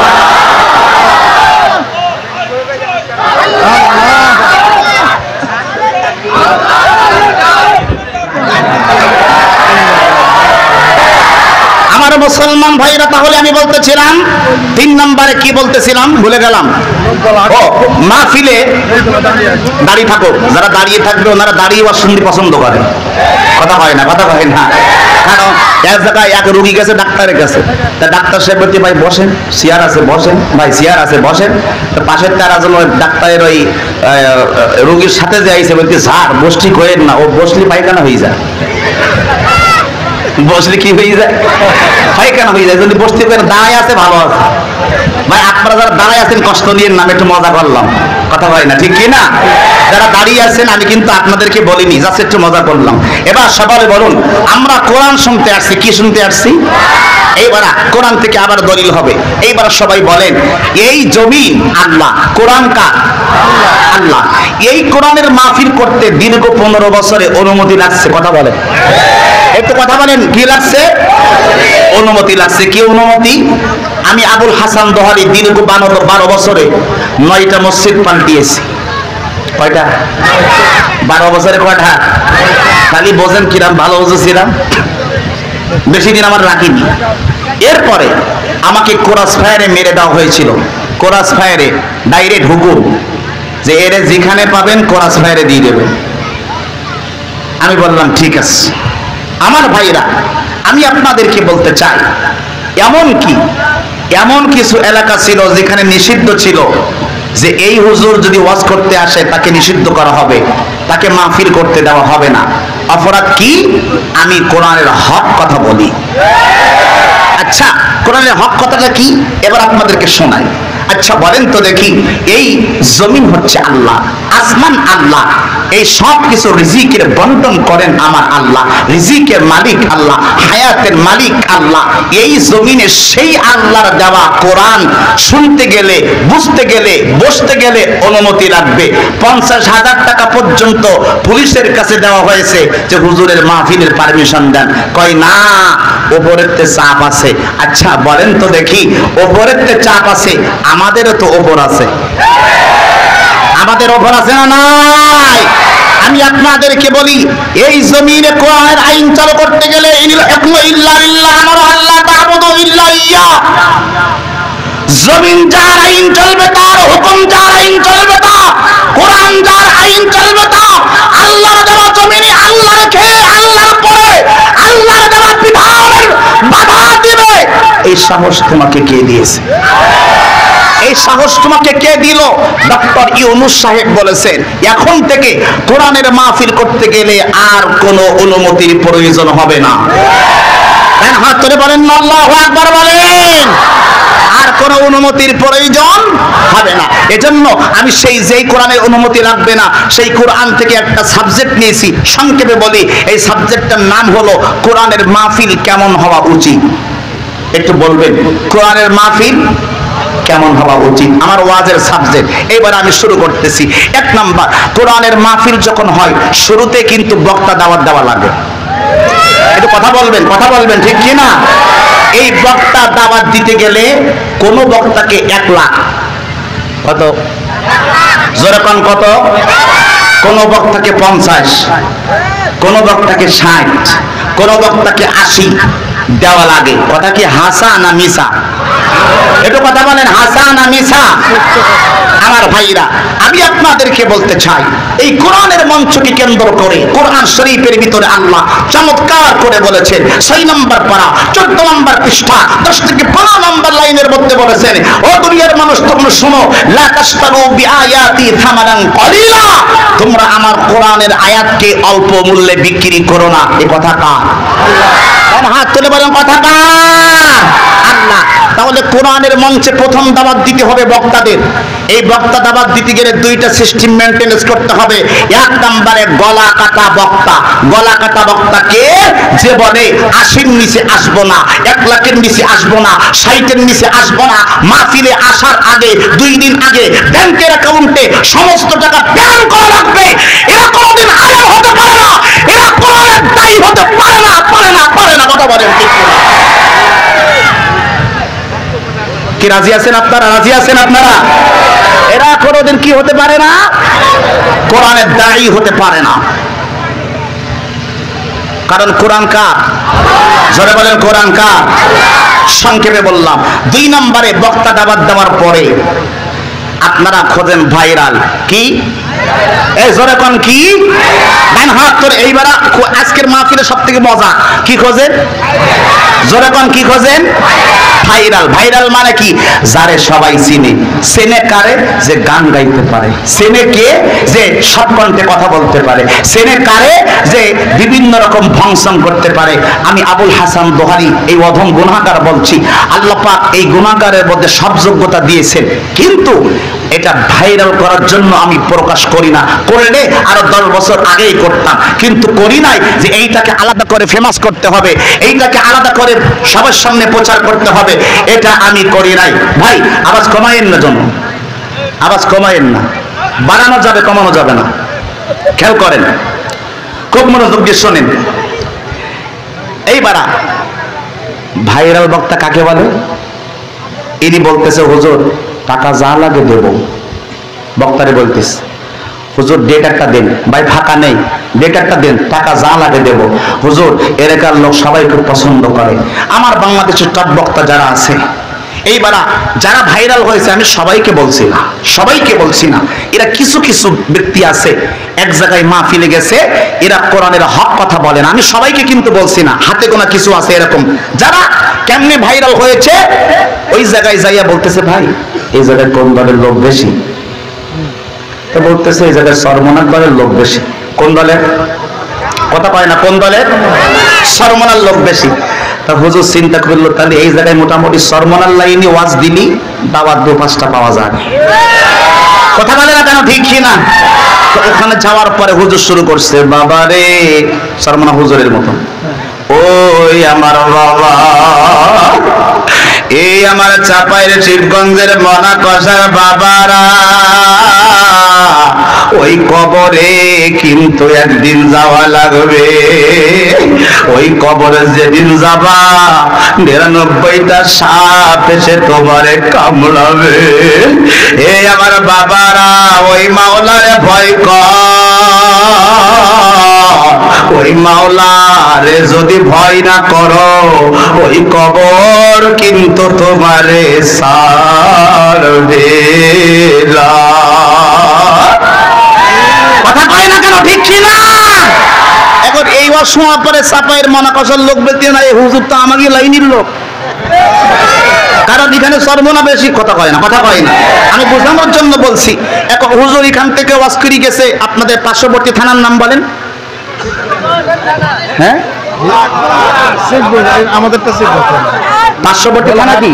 আমার মুসলমান ভাইরা, তাহলে আমি বলতেছিলাম 3 নম্বরে কি বলতেছিলাম ভুলে গেলাম। ও মাহফিলে দাঁড়িয়ে থাকো, যারা দাঁড়িয়ে থাকবে ওনারা দাঁড়িয়ে বা শুনতে পছন্দ করে, কথা হয় না, কথা হয় না। কারণ এক জায়গায় এক রোগী গেছে ডাক্তারের কাছে, তা ডাক্তার সাহেব বলতে, ভাই বসেন, চেয়ার আছে বসেন, ভাই চেয়ার আছে বসেন। তো পাশের তারা যেন ডাক্তারের ওই রোগীর সাথে যে আইসে বলতে, স্যার বসলি করেন না, ও বসলি পায়খানা হয়ে যায়, বসলে কি হয়ে যায়, পায়খানা হয়ে যায়। যদি বসতে পারেন, দাঁড়ায় আছে ভালো আছে। ভাই আপনারা যারা দাঁড়ায় আছেন কষ্ট নিয়ে নাম, একটু মজা করলাম, কথা হয় না, ঠিক কি না? যারা দাঁড়িয়ে আছেন আমি কিন্তু আপনাদেরকে বলিনি, জাস্ট একটু মজা করলাম। এবার সবাই বলুন, আমরা কোরআন শুনতে আসছি, কি শুনতে আসছি? এইবার কোরআন থেকে আবার দলিল হবে। এইবার সবাই বলেন, এই জমি আল্লাহ, কোরআন কার? আল্লাহ। এই কোরআনের মাহফিল করতে দীর্ঘ 15 বছরে অনুমতি লাগছে, কথা বলেন, একটু কথা বলেন, কি লাগছে? অনুমতি লাগছে। কি অনুমতি? আমি আবুল হাসান দোহারি দীর্ঘ 12 বছরে 9টা মসজিদ পাল্টিয়েছি। কয়টা? 12 বছরে কয়টা? খালি বোঝেন কিরাম ভালো বুঝেছিলাম, বেশি দিন আমার রাখিনি। এরপরে আমাকে কোরাস ফায়ারে মেরে দেওয়া হয়েছিল। কোরাস ফায়ারে ডাইরেক্ট হুকুম যে এর যেখানে পাবেন কোরাস ফায়ারে দিয়ে দেবেন। আমি বললাম ঠিক আছে। আমার ভাইরা, আমি আপনাদেরকে বলতে চাই, এমন কিছু এলাকা ছিল যেখানে নিষিদ্ধ ছিল যে এই হুজুর যদি ওয়াজ করতে আসে তাকে নিষিদ্ধ করা হবে, তাকে মাহফিল করতে দেওয়া হবে না। অপরাধ কি? আমি কোরআনের হক কথা বলি। আচ্ছা, কোরআনের হক কথাটা কি এবার আপনাদেরকে শোনাই। আচ্ছা বলেন তো দেখি, এই জমিন হচ্ছে আল্লাহ, আসমান আল্লাহ, এই সব কিছু রিজিকের বন্টন করেন আমার আল্লাহ, রিজিকের মালিক আল্লাহ, হায়াতের মালিক আল্লাহ। এই জমিনে সেই আল্লাহর দেওয়া কোরআন শুনতে গেলে, বুঝতে গেলে, বসতে গেলে অনুমতি লাগবে। 50,000 টাকা পর্যন্ত পুলিশের কাছে দেওয়া হয়েছে যে হুজুরের মাহফিলের পারমিশন দেন। কয় না, ওপরেতে চাপ আছে। আচ্ছা বলেন তো দেখি, ওপরেতে চাপ আছে, আমাদেরও তো ওপর আছে, আমাদের ওপর আছে না নাই? আমি আপনাদেরকে বলি, এই জমিনে কোরআনের আইন চালু করতে গেলে জমিন যার আইন চলবে তার, হুকুম যার আইন চলবে তা, কোরআন যার আইন চলবে তা। আল্লাহর দেওয়া জমিনে আল্লাহ রেখে, আল্লাহ পরে, আল্লাহর দেওয়া বিধানের বাধা দিবে, এই সাহস তোমাকে কে দিয়েছে? এই সাহস তোমাকে কে দিল? ডক্টর ইউনূস সাহেব বলেছেন, এখন থেকে কোরআনের মাহফিল করতে গেলে আর কোনো অনুমতির প্রয়োজন হবে না। হাত তুলে বলেন আল্লাহু আকবার বলেন। আর কোনো অনুমতির প্রয়োজন হবে না। এজন্য আমি যেই কোরআনের অনুমতি লাগবে না, সেই কোরআন থেকে একটা সাবজেক্ট নিয়েছি। সংক্ষেপে বলি, এই সাবজেক্টটার নাম হলো কোরআনের মাহফিল কেমন হওয়া উচিত। একটু বলবেন, কোরআনের মাহফিল কেমন হওয়া উচিত, আমার ওয়াজের সাবজেক্ট। এবার আমি শুরু করতেছি। 1 নাম্বার, কোরআনের মাহফিল যখন হয় শুরুতে কিন্তু বক্তা দাওয়াত দেওয়া লাগে। একটু কথা বলবেন, কথা বলবেন, ঠিক কি না? এই বক্তা দাওয়াত দিতে গেলে কোন বক্তাকে 1 লাখ, কত জোরে কোন কত, কোন বক্তাকে 50, কোন বক্তাকে 60, কোন বক্তাকে 80 দেওয়া লাগে। কথা কি হাসা না মিশা? একটু কথা বলেন, হাসা না মিছা? আমার ভাইরা, আমি আপনাদেরকে বলতে চাই, এই কোরআনের মঞ্চকে কেন্দ্র করে কোরআন শরীফের ভিতরে আল্লাহ চমৎকার করে বলেছেন, 6 নম্বর পারা 14 নম্বর পৃষ্ঠা 10 থেকে 15 নম্বর লাইনের মধ্যে বলেছেন, ও দুনিয়ার মানুষ তোমরা শুনো, লা তাশতারু বিআয়াতি থামানান কলিলা, তোমরা আমার কোরআনের আয়াতকে অল্প মূল্যে বিক্রি করো না। এই কথা কার? আল্লাহ। হাত তুলে বলেন, কথা কার? আল্লাহ। তাহলে কোরআনের মঞ্চে প্রথম দাওয়াত দিতে হবে বক্তাদের। এই বক্তা দাওয়াত দিতে গেলে দুইটা সিস্টেম মেইনটেনেন্স করতে হবে। এক নম্বরে গলা কাটা বক্তা। গলা কাটা বক্তা কে? যে বলে 80-র নিচে আসবো না, 1 লাখের নিচে আসবো না, 60-এর নিচে আসবো না, মাহফিলে আসার আগে 2 দিন আগে ব্যাংকের অ্যাকাউন্টে সমস্ত টাকা ব্যান করা লাগবে। এরা কোনোদিন আলেম হতে পারে না, এরা কোরআনের দায়ী হতে পারে না, পারে না, পারে না। কথা বলেন ঠিক না? কি রাজি আছেন আপনারা? রাজি আছেন আপনারা? এরা কোনোদিন কি হতে পারে না? কোরআনের দায়ী হতে পারে না। কারণ কোরআন কার? জোরে বলেন, কোরআন কার? সংক্ষেপে বললাম। 2 নম্বরে বক্তা দাওয়াত দেওয়ার পরে আপনারা খোঁজেন ভাইরাল। কি? এই জোরে কোন কি? ডান হাত তোর। এইবার আজকের মাহফিলে সবথেকে মজা কি খোঁজেন? জোরে কোন কি খোঁজেন? ভাইরাল। ভাইরাল মানে কি? যারে সবাই চিনে। চেনে কারে? যে গান গাইতে পারে। চেনে কে? যে সব কণ্ঠে কথা বলতে পারে। চেনে কারে? যে বিভিন্ন রকম ফাংশন করতে পারে। আমি আবুল হাসান দোহারি এই অধম গুনাহগার বলছি, আল্লাহ পাক এই গুনাহগারের মধ্যে সব যোগ্যতা দিয়েছেন, কিন্তু এটা ভাইরাল করার জন্য আমি প্রকাশ করি না। করলে আরো 10 বছর আগেই করতাম, কিন্তু করি নাই যে এইটাকে আলাদা করে ফেমাস করতে হবে, এইটাকে আলাদা করে সবার সামনে প্রচার করতে হবে, এটা আমি করি নাই। ভাই আওয়াজ কমায়েন না, জন্য আওয়াজ কমায়েন না, বাড়ানো যাবে কমানো যাবে না। খেয়াল করেন, খুব মনোযোগ দিয়ে শোনেন। এইবার ভাইরাল বক্তা কাকে বলে? ইনি বলতেছে, হুজুর টাকা যা লাগে দেব। বক্তারে বলতেছে, হুজুর ডেট একটা দেন। ভাই ফাঁকা নেই, ডেট একটা দেন, টাকা যা লাগে দেব। হুজুর এলাকার লোক সবাই খুব পছন্দ করে। আমার বাংলাদেশের টপ বক্তা যারা আছে, এইবার যারা ভাইরাল হয়েছে, আমি সবাইকে বলছি না, সবাইকে বলছি না, এরা কিছু কিছু ব্যক্তি আছে এক জায়গায় মাহফিলে গেছে, এরা কোরআনের হক কথা বলে না। আমি সবাইকে কিন্তু বলছি না, হাতে গোনা কিছু আছে এরকম, যারা কেমনে ভাইরাল হয়েছে ওই জায়গায় যাইয়া বলতেছে, ভাই এই জায়গায় কোন দলের লোক বেশি? তো বলতেছে এই জায়গায় সরমনার দলের লোক বেশি। কোন দলের? কথা পায় না। কোন দলের? সরমনার লোক বেশি। তা হুজুর চিন্তা করলো, তাহলে এই জায়গায় মোটামুটি সরমনার লাইনে ওয়াজ দিলি দাওয়াত 2-5টা পাওয়া যাবে। কথা বলে না কেন? ঠিক কি না? তো ওখানে যাওয়ার পরে হুজুর শুরু করছে, বাবা রে, সরমনা হুজুরের মতো, ওই আমার বাবা, এই আমার চাপাইয়ের শিবগঞ্জের মনা কষার বাবারা, ওই কবরে কিন্তু একদিন যাওয়া লাগবে। ওই কবরে যেদিন যাবা 99টা সাপ এসে তোমারে কামড়াবে। এই আমার বাবারা, ওই মাওলারে ভয় কর। ওই মাওলারে যদি ভয় না করো, ওই কবর কিন্তু তোমারে ছাড়বে না। কথা কয় না কেন? ঠিক কি না? এখন এই অসময় পরে চাপাইয়ের মনা কষার লোক বেঁচে না, এই হুজুর তো আমাকে লাইনের লোক, কারণ এখানে সর্বনা বেশি। কথা কয় না, কথা কয় না। আমি বোঝানোর জন্য বলছি। এখন হুজুর এখান থেকে ওয়াজ করে গেছে, আপনাদের পার্শ্ববর্তী থানার নাম বলেন। হ্যাঁ, আমাদের পার্শ্ববর্তী থানা কি?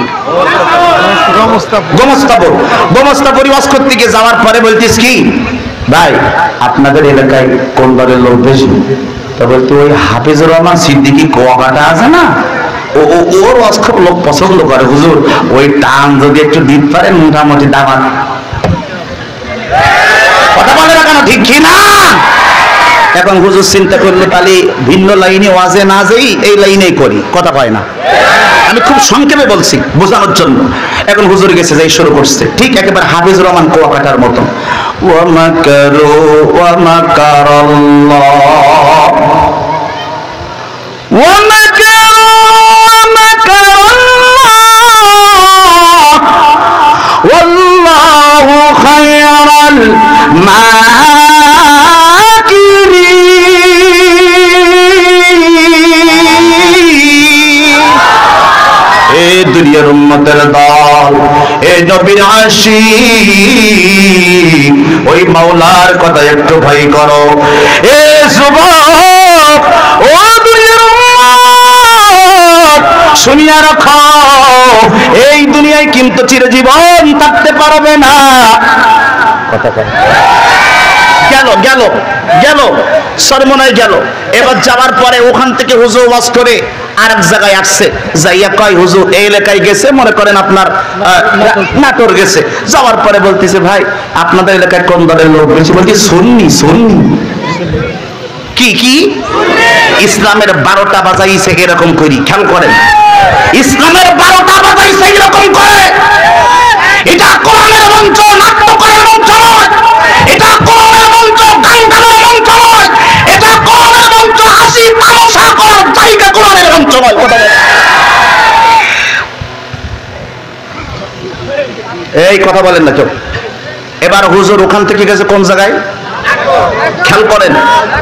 গোমস্তাপুর। গোমস্তাপুর ওয়াজ করতে গিয়ে যাওয়ার পরে বলতিস কি, ভাই আপনাদের এলাকায় কোন দলের লোক বেশি? তা বলতে ওই হাফিজুর রহমান সিদ্দিকী কুয়াকাটা আছে না, ওর ওয়াজ খুব লোক পছন্দ করে। হুজুর ওই টান যদি একটু দিতে পারেন মোটামুটি দাওয়াত। কথা বলে না কেন? ঠিক কি না? এখন হুজুর চিন্তা করলে তাহলে ভিন্ন লাইনে ওয়াজে না যাই, এই লাইনেই করি। কথা কয় না? আমি খুব সংক্ষেপে বলছি বোঝানোর জন্য। এখন হুজুর গেছে, যাই শুরু করছে ঠিক একেবারে হাফিজুর রহমান কুয়াকাটার মতো, ওয়া মাকারু ওয়া মাকারাল্লাহ ওয়া মাকারু ওয়া মাকারাল্লাহ এই দুনিয়ার উম্মতের দল, এই নবীর আশিক, ওই মাওলার কথা একটু ভয় করো। এ যুবক, ও দুনিয়ার উম্মত, শুনিয়া রাখো, এই দুনিয়ায় কিন্তু চিরজীবন থাকতে পারবে না। কথা কয় গেল গেল গেল সরমনায় গেল। এবার যাওয়ার পরে ওখান থেকে হুজুর ওয়াজ করে আরেক জায়গায় আসছে, যাইয়া কয় হুজুর এই এলাকায় গেছে, মনে করেন আপনার নাটোর গেছে। যাওয়ার পরে বলতেছে ভাই আপনাদের এলাকায় কোন দলের লোক বেশি? বলছি সুন্নি। সুন্নি কি কি? ইসলামের 12টা বাজাইছে এরকম করি, খেয়াল করেন, ইসলামের 12টা বাজাইছে এরকম করে। এটা কোরআনের মঞ্চ, নাট্যকরের মঞ্চ নয়। এটা কোরআনের মঞ্চ, গান গানের মঞ্চ নয়। এটা কোরআনের মঞ্চ, হাসি তামাশা করার জায়গা কোরআনের মঞ্চ নয়। এই কথা বলেন না কেউ। এবার হুজুর ওখান থেকে গেছে কোন জায়গায়? খেয়াল করেন,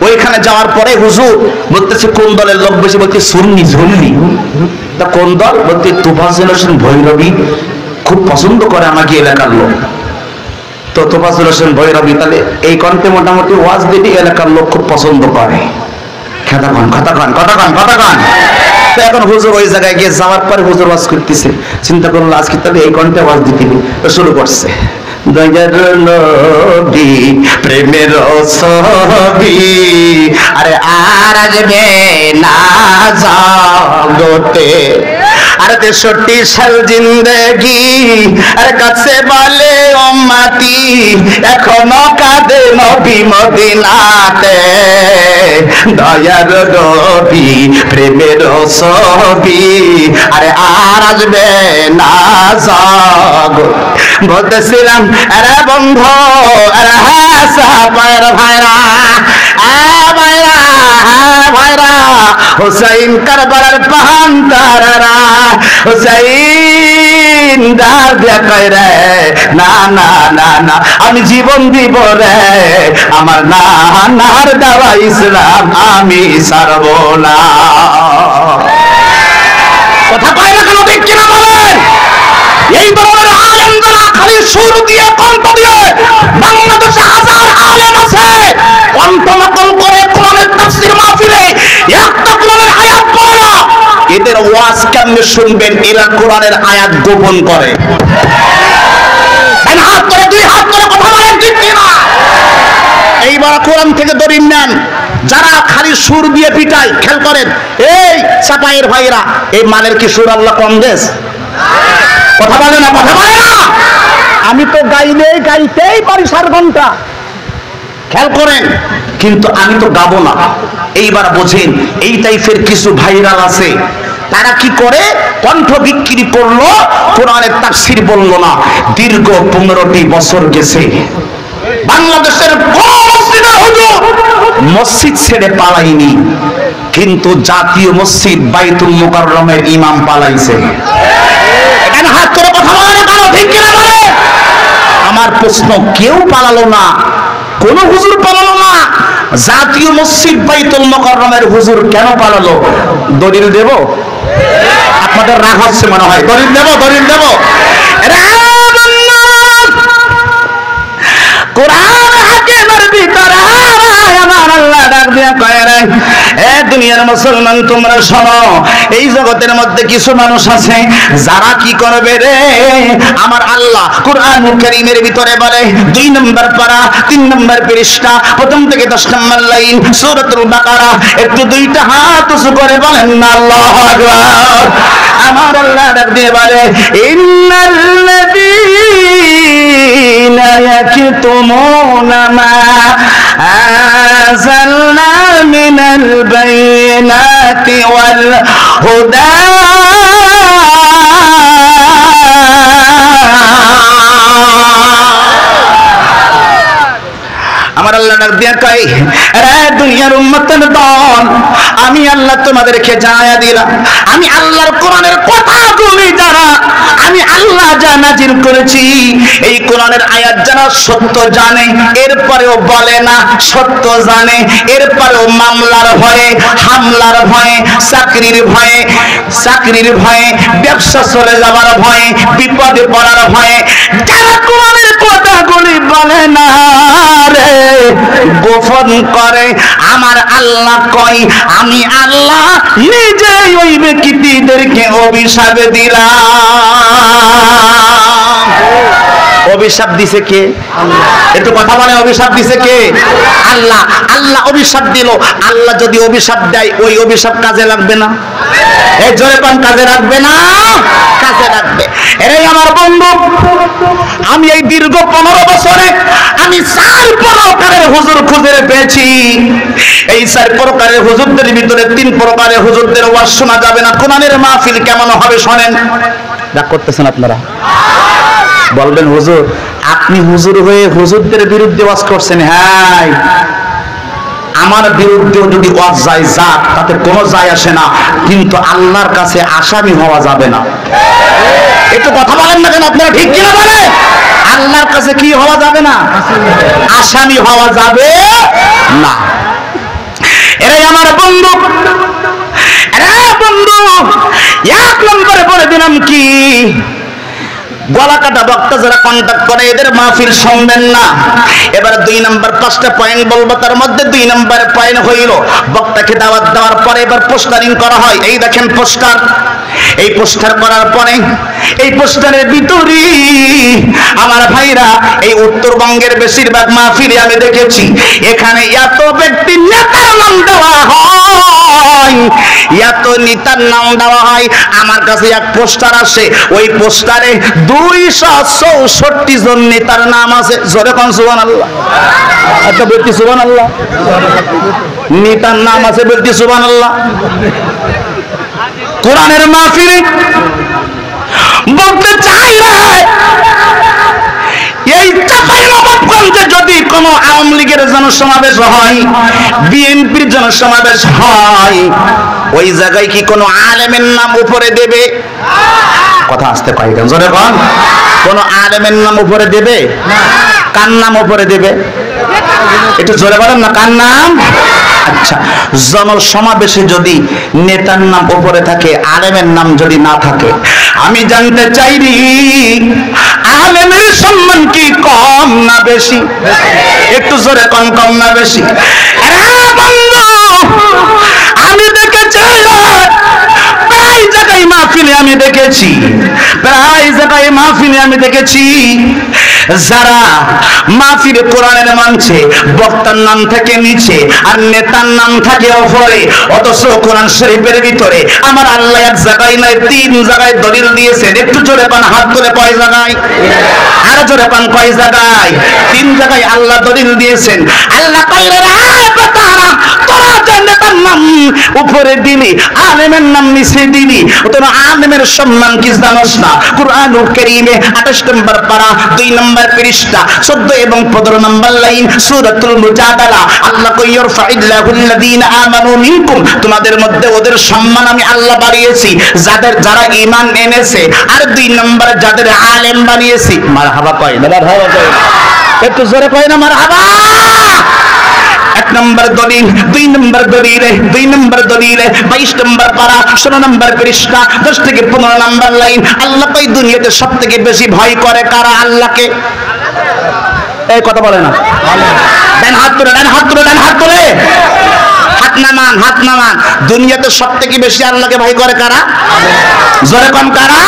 ওইখানে যাওয়ার পরে হুজুর বলতেছে কোন দলের লোক বেশি? বলতে সুন্নি। ঝুলনি তা কোন দল? বলতে তোফাজ্জল হোসেন ভৈরবী খুব পছন্দ করে আমাকে এলাকার লোক। তো তোফাজ্জল হোসেন ভৈরবী তাহলে এই কণ্ঠে মোটামুটি ওয়াজ দিবি, এলাকার লোক খুব পছন্দ করে। কথা কন। তো এখন হুজুর ওই জায়গায় গিয়ে যাওয়ার পরে হুজুর ওয়াজ করতেছে, চিন্তা করলো আজকে তাহলে এই কণ্ঠে ওয়াজ দিতে তো শুরু করছে। দয়ার নবী প্রেমের ছবি, আরে আর আসবে না জগতে, আরে 63 সাল জিন্দেগি, আরে কাছে বলে উম্মতি এখনো কাঁদে নবী মদিনাতে। দয়ার নবী প্রেমের ছবি, আরে আর আসবে না জগতে। বলতেছিলাম আরে বন্ধু, আরে ভাইরা ভাইরা, হুসাইন কারবালার পাহান তারারা, হুসাইন ডাক দেখাই রে, না না না না আমি জীবন দিব রে, আমার নাহার দেওয়া ইসলাম আমি ছাড়ব না। কথা কয় না কেন? ঠিক কিনা বলেন? এই ধরনের আলেম যারা খালি সুর দিয়ে কণ্ঠ দিয়ে, বাংলাদেশে হাজার আলেম আছে কণ্ঠ নকল করে কোরআনের তাফসীর মাহফিলে একটা কোরআনের আয়াত পড়ে না। এদের ওয়াজ কেমনে শুনবেন? এরা কোরআনের আয়াত গোপন করে। হাত করে, 2 হাত করে কথা বলেন, ঠিক কিনা? এইবার কোরআন থেকে দলিল নেন যারা খালি সুর দিয়ে পিটায়। খেয়াল করেন, এই চাপায়ের ভাইরা, এই মানের কি সুর আল্লাহ কম দেশ? কথা বলে না, কথা বলে না। আমি তো গাইতেই পারি 4 ঘন্টা, খেয়াল করেন, কিন্তু আমি তো গাবো না। এইবার বোঝেন, এই টাইপের কিছু ভাইরাল আছে, তারা কি করে? কণ্ঠ বিক্রি করলো, কোরআনের তাফসীর বললো না। দীর্ঘ 15টি বছর গেছে, বাংলাদেশের কোন মসজিদের হুজুর মসজিদ ছেড়ে পালাইনি, কিন্তু জাতীয় মসজিদ বাইতুল মুকাররমের ইমাম পালাইছে। এখানে হাত করে কথা বলে না কেন? ঠিক কিনা বলে? আমার প্রশ্ন, কেউ পালালো না, কোন হুজুর পালালো না, জাতীয় মসজিদ বাইতুল মুকাররমের হুজুর কেন পালালো? দলিল দেব? আপনাদের রাগ হচ্ছে মনে হয়। দলিল দেব? দলিল দেব? কোরআন হাকিমের ভিতরে আমার আল্লাহ ডাক দিয়া কয় রে, এ দুনিয়ার মুসলমান তোমরা শোনো, এই জগতের মধ্যে কিছু মানুষ আছে যারা কি করবে রে, আমার আল্লাহ কোরআনুল কারীমের ভিতরে বলে 2 নম্বর পারা 3 নম্বর পৃষ্ঠা, প্রথম থেকে 10 নম্বর লাইন, সূরাতুল বাকারা। একটু 2টা হাত উঁচু করে বলেন না আল্লাহু আকবার। আমার আল্লাহ ডাক দিয়ে বলে, ইন্নাল্লাযীনা ইয়াকতুমুনা মা أنزلنا من البينات والهدى আমার আল্লাহ ডাক দিয়া কয়, রে দুনিয়ার উম্মতের দল, আমি আল্লাহ তোমাদেরকে জানায়া দিলাম, আমি আল্লাহর কোরআনের কথাগুলি যারা আমি আল্লাহ যা নাজিল করেছি এই কোরআনের আয়াত যারা সত্য জানে এরপরেও বলে না, সত্য জানে এরপরেও মামলার ভয়ে, হামলার ভয়ে, চাকরির ভয়ে, ব্যবসা চলে যাওয়ার ভয়ে, বিপদে পড়ার ভয়ে যারা কোরআনের কথাগুলি বলে না রে, গোপন করে, আমার আল্লাহ কয় আমি আল্লাহ নিজে ওই ব্যক্তিদেরকে অভিশাপ দিলাম। অভিশাপ দিছে কে? একটু কথা বলে, অভিশাপ দিছে কে? আল্লাহ। আল্লাহ অভিশাপ দিল। আল্লাহ যদি অভিশাপ দেয় ওই অভিশাপ কাজে লাগবে না? এই জোরে কোন কাজে লাগবে না? কাজে লাগবে। এই আমার বন্ধু, আমি এই দীর্ঘ 15 বছরে আমি 4 প্রকারের হুজুর খুঁজে পেয়েছি। এই 4 প্রকারের হুজুরদের ভিতরে 3 প্রকারের হুজুরদের ওয়াজ শোনা যাবে না। কোরআনের মাহফিল কেমন হবে শোনেন। রাগ করতেছেন আপনারা? বলবেন হুজুর আপনি হুজুর হয়ে হুজুরদের বিরুদ্ধে ওয়াজ করছেন। হ্যাঁ, আমার বিরুদ্ধেও যদি ওয়াজ যায় যাক, তাতে কোনো যায় আসে না, কিন্তু আল্লাহর কাছে আসামি হওয়া যাবে না। একটু কথা বলেন না কেন আপনারা, ঠিক কিনা বলে? আল্লাহর কাছে কি হওয়া যাবে না? আসামি হওয়া যাবে না। এরাই আমার বন্ধু। এক নম্বরে বলে দিলাম কি, গলা কাটা বক্তা যারা কন্টাক্ট করে এদের মাহফিল শুনবেন না। এবার 2 নম্বর 5টা পয়েন্ট বলবো, তার মধ্যে 2 নম্বর পয়েন্ট হইল বক্তাকে দাওয়াত দেওয়ার পরে এবার পোস্টারিং করা হয়। এই দেখেন পোস্টার, এই পোস্টার করার পরে এই পোস্টারের ভিতরে আমার ভাইরা এই উত্তরবঙ্গের বেশিরভাগ মাহফিলে আমি দেখেছি এখানে এত ব্যক্তি নেতার নাম দেওয়া হয়, এত নেতার নাম দেওয়া হয়। আমার কাছে এক পোস্টার আসে, ওই পোস্টারে 264 জন নেতার নাম আছে। জোরে কোন সুবহানাল্লাহ। একটা ব্যক্তি সুবহানাল্লাহ, নেতার নাম আছে ব্যক্তি সুবহানাল্লাহ। কোরআনের মাহফিলে বলতে চাই না, এই চাঁপাইনবাবগঞ্জে যদি কোনো আওয়ামী লীগের জনসমাবেশ হয়, বিএনপির জনসমাবেশ হয়, ওই জায়গায় কি কোনো আলেমের নাম উপরে দেবে? কথা আসতে পাই কেন? জোরে কোন, কোন আলেমের নাম উপরে দেবে? কার নাম উপরে দেবে? একটু জোরে বলেন না, কার নাম? আচ্ছা, জনসমাবেশে যদি নেতার নাম উপরে থাকে, আলেমের নাম যদি না থাকে, আমি জানতে চাইনি আলেমের সম্মান কি কম না বেশি? একটু জোরে কোন, কম না বেশি? আমি দেখেছি প্রায় জায়গায় মাহফিলে আমি দেখেছি, যারা মাহফিলে কোরআনের মঞ্চে বক্তার নাম থাকে নিচে আর নেতার নাম থাকে উপরে, অথচ কোরআন শরীফের ভিতরে আমার আল্লাহ এক জায়গায় নয় 3 জায়গায় দলিল দিয়েছেন। একটু জোরে পান, হাত তুলে কয় জায়গায়? আরো জোরে পান, কয় জায়গায়? 3 জায়গায় আল্লাহ দলিল দিয়েছেন। আল্লাহ কইলেন তোরা যে নেতার নাম উপরে দিলি, আলেমের নাম নিচে দিলি, তোরা আলেমের সম্মান কি জানোস না? কুরআনুল কারীমে 28 নম্বর পারা 2 নম্বর পৃষ্ঠা 14 এবং 15 নম্বর লাইন সূরাতুল মুজাদালা আল্লাহ কই ইয়ারফাইল্লাহুল্লাযীনা আমানু মিনকুম, তোমাদের মধ্যে ওদের সম্মান আমি আল্লাহ বাড়িয়েছি যারা ঈমান এনেছে, আর 2 নম্বর যাদের আলেম বানিয়েছি। মারহাবা কয় না? মারহাবা কয়। একটু জোরে কয় না মারহাবা। 1 নম্বর দলিল, 2 নম্বর দলিলে 22 নম্বর পারা 16 নম্বর পৃষ্ঠা 10 থেকে 15 নম্বর লাইন আল্লাহ কই দুনিয়াতে সবথেকে বেশি ভয় করে কারা? আল্লাহকে। এই কথা বলে না? দেন হাত তুলে, দেন হাত তুলে, দেন হাত তুলে, হাত নামান। দুনিয়াতে সবথেকে বেশি আল্লাহকে ভয় করে কারা? জোরে কোন কারা?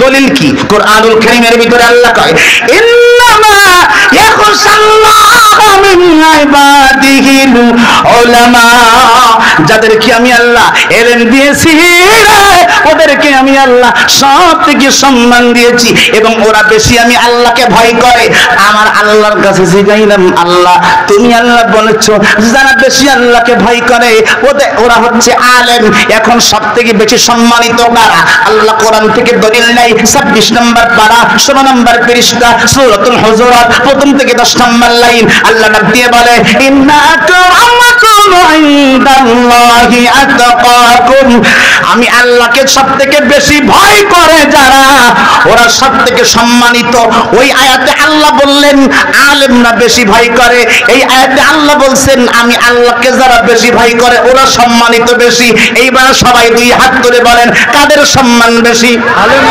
দলিল কি? কুরআনুল কারীমের ভিতরে আল্লাহ কয় ইন্নামা ইয়াখশাল্লাহু মিন ইবাদিহিল উলামা, যাদেরকে আমি আল্লাহ ইলম দিয়েছি ওদেরকে আমি আল্লাহ সবথেকে সম্মান দিয়েছি এবং ওরা বেশি আমি আল্লাহকে ভয় করে। আমার আল্লাহর কাছে জিজ্ঞাসলাম, আল্লাহ তুমি আল্লাহ বলেছো যারা বেশি আল্লাহকে ভয় করে ওরা হচ্ছে আলেম, এখন সবথেকে বেশি সম্মানিত কারা? আল্লাহ কোরআন থেকে দলিল নাই। 26 নম্বর পারা 16 নম্বর পৃষ্ঠা সূরাতুল হুজুরাত 1 থেকে 10 নম্বর লাইন আল্লাহ ডাক দিয়ে বলে ইন্না আকরামাকুম ইনদাল্লাহি আতকাকুম, আমি আল্লাহকে সবথেকে বেশি ভয় করে যারা, ওরা সবথেকে সম্মানিত। ওই আয়াতে আল্লাহ বললেন আলেমরা বেশি ভয় করে, এই আয়াতে আল্লাহ বলছেন আমি আল্লাহকে যারা বেশি ভয় করে ওরা সম্মানিত বেশি। এইবার সবাই দুই হাত তুলে বলেন কাদের সম্মান বেশি? আলেম।